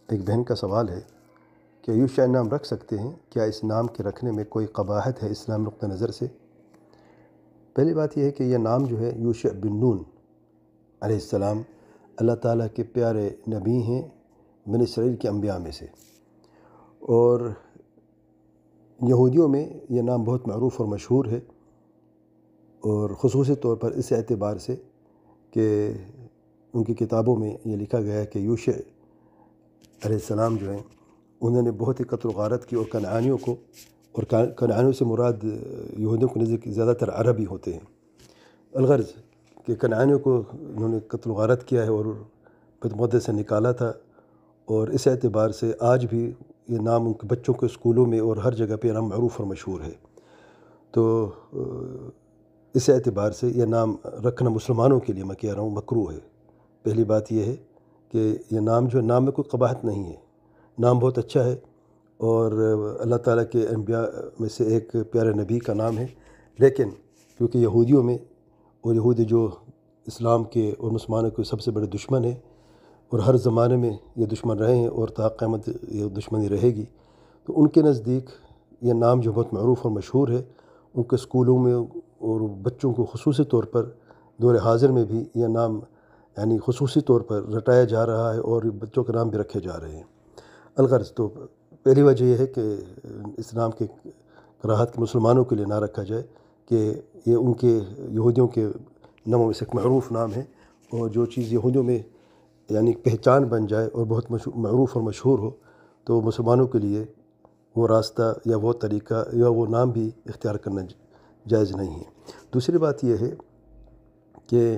ایک بہن کا سوال ہے کہ یوشع نام رکھ سکتے ہیں؟ کیا اس نام کے رکھنے میں کوئی قباحت ہے اسلام نقطہ نظر سے؟ پہلی بات یہ ہے کہ یہ نام جو ہے یوشع بن نون علیہ السلام اللہ تعالیٰ کے پیارے نبی ہیں بنی اسرائیل کے انبیاء میں سے، اور یہودیوں میں یہ نام بہت معروف اور مشہور ہے، اور خصوصی طور پر اس اعتبار سے کہ ان کی کتابوں میں یہ لکھا گیا ہے کہ یوشع علیہ السلام جو ہیں انہوں نے بہت ہی قتل و غارت کی، اور کنعانیوں کو، اور کنعانیوں سے مراد یہودیوں کو نزدیک زیادہ تر عربی ہوتے ہیں، الغرض کہ کنعانیوں کو انہوں نے قتل و غارت کیا ہے اور بیت المقدس سے نکالا تھا، اور اس اعتبار سے آج بھی یہ نام ان کے بچوں کے اسکولوں میں اور ہر جگہ پہ یہ نام معروف اور مشہور ہے۔ تو اس اعتبار سے یہ نام رکھنا مسلمانوں کے لیے میں کہہ رہا ہوں مکروہ ہے۔ پہلی بات یہ ہے کہ یہ نام جو نام میں کوئی قباحت نہیں ہے، نام بہت اچھا ہے، اور اللہ تعالیٰ کے انبیاء میں سے ایک پیارے نبی کا نام ہے، لیکن کیونکہ یہودیوں میں، اور یہودی جو اسلام کے اور مسلمانوں کے سب سے بڑے دشمن ہیں، اور ہر زمانے میں یہ دشمن رہے ہیں اور تا قیامت یہ دشمنی رہے گی، تو ان کے نزدیک یہ نام جو بہت معروف اور مشہور ہے، ان کے اسکولوں میں اور بچوں کو خصوصی طور پر دور حاضر میں بھی یہ نام یعنی خصوصی طور پر رٹایا جا رہا ہے، اور بچوں کے نام بھی رکھے جا رہے ہیں۔ الغرض تو پہلی وجہ یہ ہے کہ اس نام کے کراہت کے مسلمانوں کے لیے نہ رکھا جائے کہ یہ ان کے یہودیوں کے ناموں میں سے ایک معروف نام ہے، اور جو چیز یہودیوں میں یعنی پہچان بن جائے اور بہت معروف اور مشہور ہو، تو مسلمانوں کے لیے وہ راستہ یا وہ طریقہ یا وہ نام بھی اختیار کرنا جائز نہیں ہے۔ دوسری بات یہ ہے کہ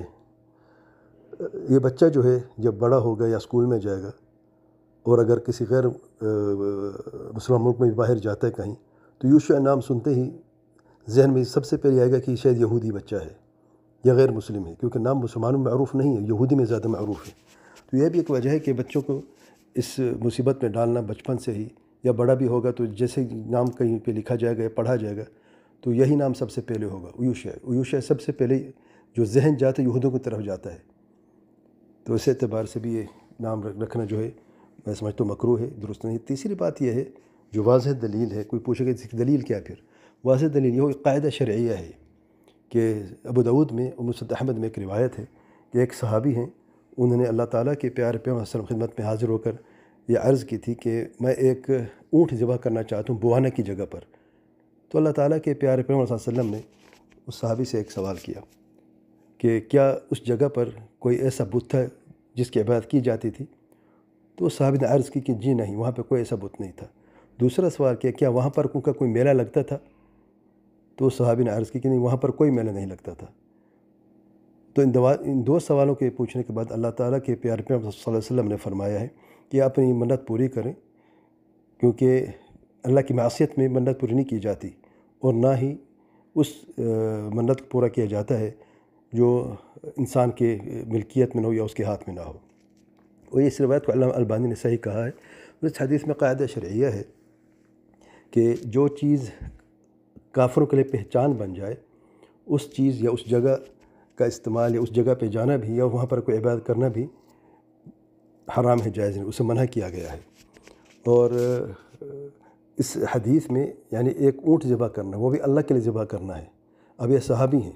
یہ بچہ جو ہے جب بڑا ہوگا یا اسکول میں جائے گا، اور اگر کسی غیر مسلمان ملک میں بھی باہر جاتا ہے کہیں، تو یوشع نام سنتے ہی ذہن میں سب سے پہلے آئے گا کہ شاید یہودی بچہ ہے یا غیر مسلم ہے، کیونکہ نام مسلمانوں میں معروف نہیں ہے، یہودی میں زیادہ معروف ہے۔ تو یہ بھی ایک وجہ ہے کہ بچوں کو اس مصیبت میں ڈالنا بچپن سے ہی، یا بڑا بھی ہوگا تو جیسے نام کہیں پہ لکھا جائے گا یا پڑھا جائے گا تو یہی نام سب سے پہلے ہوگا، یوشع سب سے پہلے جو ذہن جاتا ہے یہودوں کی طرف جاتا ہے۔ تو اس اعتبار سے بھی یہ نام رکھنا جو ہے میں سمجھتا ہوں مکروہ ہے، درست نہیں۔ تیسری بات یہ ہے جو واضح دلیل ہے، کوئی پوچھے گا اس کی دلیل کیا، پھر واضح دلیل یہ ایک قاعدہ شرعیہ ہے کہ ابو داؤد میں اور مسند احمد میں ایک روایت ہے کہ ایک صحابی ہیں، انہوں نے اللہ تعالیٰ کے پیارے پیغمبر صلی اللہ علیہ وسلم خدمت میں حاضر ہو کر یہ عرض کی تھی کہ میں ایک اونٹ ذبح کرنا چاہتا ہوں بوانا کی جگہ پر۔ تو اللہ تعالیٰ کے پیارے پیغمبر صلی اللہ علیہ وسلم نے اس صحابی سے ایک سوال کیا کہ کیا اس جگہ پر کوئی ایسا بت تھا جس کی عبادت کی جاتی تھی؟ تو اس صحابی نے عرض کی کہ جی نہیں، وہاں پہ کوئی ایسا بت نہیں تھا۔ دوسرا سوال کیا وہاں پر ان کا کوئی میلہ لگتا تھا؟ تو اس صحابی نے عرض کی کہ نہیں، وہاں پر کوئی میلہ نہیں لگتا تھا۔ تو ان دو سوالوں کے پوچھنے کے بعد اللہ تعالیٰ کے پیارے پیغمبر صلی اللہ علیہ وسلم نے فرمایا ہے کہ اپنی منت پوری کریں، کیونکہ اللہ کی معصیت میں منت پوری نہیں کی جاتی، اور نہ ہی اس منت کو پورا کیا جاتا ہے جو انسان کے ملکیت میں نہ ہو یا اس کے ہاتھ میں نہ ہو۔ اور اس روایت کو علامہ البانی نے صحیح کہا ہے۔ اس حدیث میں قاعدہ شرعیہ ہے کہ جو چیز کافروں کے لیے پہچان بن جائے، اس چیز یا اس جگہ کا استعمال یا اس جگہ پہ جانا بھی یا وہاں پر کوئی عبادت کرنا بھی حرام ہے، جائز نہیں، اسے منع کیا گیا ہے۔ اور اس حدیث میں یعنی ایک اونٹ ذبح کرنا، وہ بھی اللہ کے لیے ذبح کرنا ہے۔ اب یہ صحابی ہیں،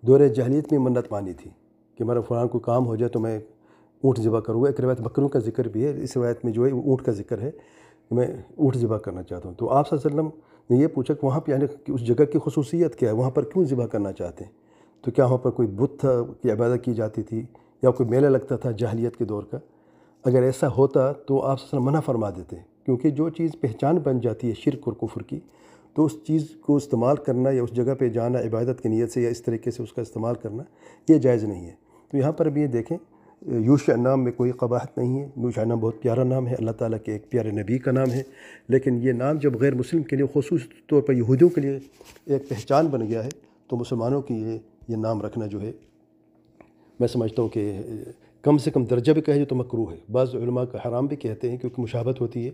دور جاہلیت میں منت مانی تھی کہ میرا فلاں کو کام ہو جائے تو میں اونٹ ذبح کروں گا۔ ایک روایت بکروں کا ذکر بھی ہے، اس روایت میں جو ہے اونٹ کا ذکر ہے کہ میں اونٹ ذبح کرنا چاہتا ہوں۔ تو آپ صلی اللہ علیہ وسلم نے یہ پوچھا کہ وہاں پہ یعنی کہ اس جگہ کی خصوصیت کیا ہے، وہاں پر کیوں ذبح کرنا چاہتے ہیں؟ تو کیا وہاں پر کوئی بت تھا کی عبادت کی جاتی تھی یا کوئی میلہ لگتا تھا جاہلیت کے دور کا؟ اگر ایسا ہوتا تو آپ صلی اللہ علیہ وسلم منع فرما دیتے، کیونکہ جو چیز پہچان بن جاتی ہے شرک اور کفر کی، تو اس چیز کو استعمال کرنا یا اس جگہ پہ جانا عبادت کی نیت سے یا اس طریقے سے اس کا استعمال کرنا یہ جائز نہیں ہے۔ تو یہاں پر بھی یہ دیکھیں یوشع نام میں کوئی قباحت نہیں ہے، یوشع نام بہت پیارا نام ہے، اللہ تعالیٰ کے ایک پیارے نبی کا نام ہے، لیکن یہ نام جب غیر مسلم کے لیے خصوصی طور پر یہودیوں کے لیے ایک پہچان بن گیا ہے تو مسلمانوں کی یہ نام رکھنا جو ہے میں سمجھتا ہوں کہ کم سے کم درجہ بھی کہے تو مکروہ ہے۔ بعض علماء کا حرام بھی کہتے ہیں کیونکہ مشابہت ہوتی ہے،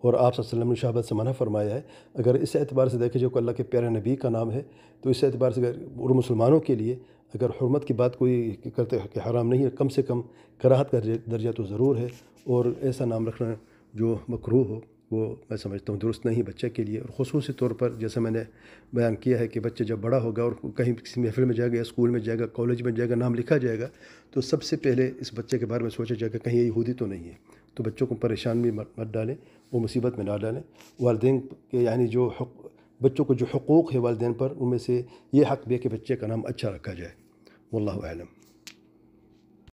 اور آپ صلی اللہ علیہ وسلم نے مشابہت سے منع فرمایا ہے۔ اگر اس اعتبار سے دیکھیں جو کہ اللہ کے پیارے نبی کا نام ہے تو اس اعتبار سے اور مسلمانوں کے لیے اگر حرمت کی بات کوئی کرتے کہ حرام نہیں ہے، کم سے کم کراہت کا درجہ تو ضرور ہے، اور ایسا نام رکھنا جو مکروہ ہو وہ میں سمجھتا ہوں درست نہیں بچے کے لیے۔ اور خصوصی طور پر جیسے میں نے بیان کیا ہے کہ بچہ جب بڑا ہوگا اور کہیں کسی محفل میں جائے گا، اسکول میں جائے گا، کالج میں جائے گا، نام لکھا جائے گا، تو سب سے پہلے اس بچے کے بارے میں سوچا جائے گا کہیں یہ یہودی تو نہیں ہے۔ تو بچوں کو پریشان بھی مت ڈالیں، وہ مصیبت میں نہ ڈالیں۔ والدین کے یعنی جو بچوں کو جو حقوق ہے والدین پر، ان میں سے یہ حق بھی ہے کہ بچے کا نام اچھا رکھا جائے۔ واللہ اعلم۔